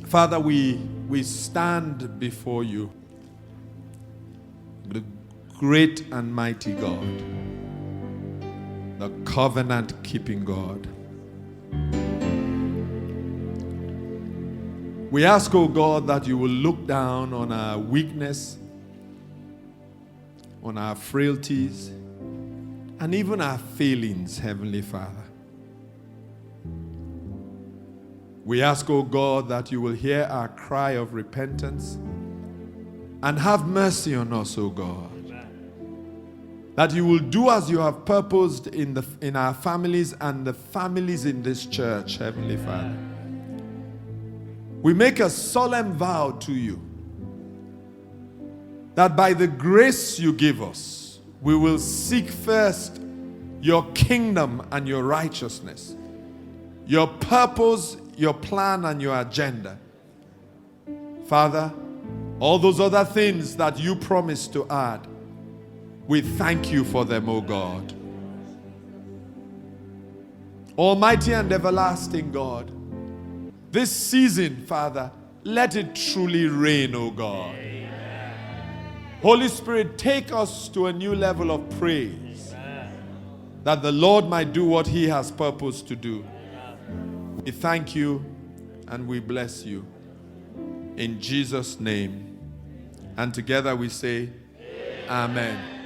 Father, we stand before you, the great and mighty God, the covenant-keeping God. We ask, oh God, that you will look down on our weakness, on our frailties, and even our failings, Heavenly Father. We ask, oh God, that you will hear our cry of repentance and have mercy on us, oh God. That you will do as you have purposed in our families and the families in this church, Heavenly Father. We make a solemn vow to you that by the grace you give us, we will seek first your kingdom and your righteousness, your purpose, your plan, and your agenda. Father, all those other things that you promised to add, we thank you for them, O God. Almighty and everlasting God, this season, Father, let it truly rain, O God. Holy Spirit, take us to a new level of praise, that the Lord might do what He has purposed to do. We thank you and we bless you. In Jesus' name. And together we say, Amen.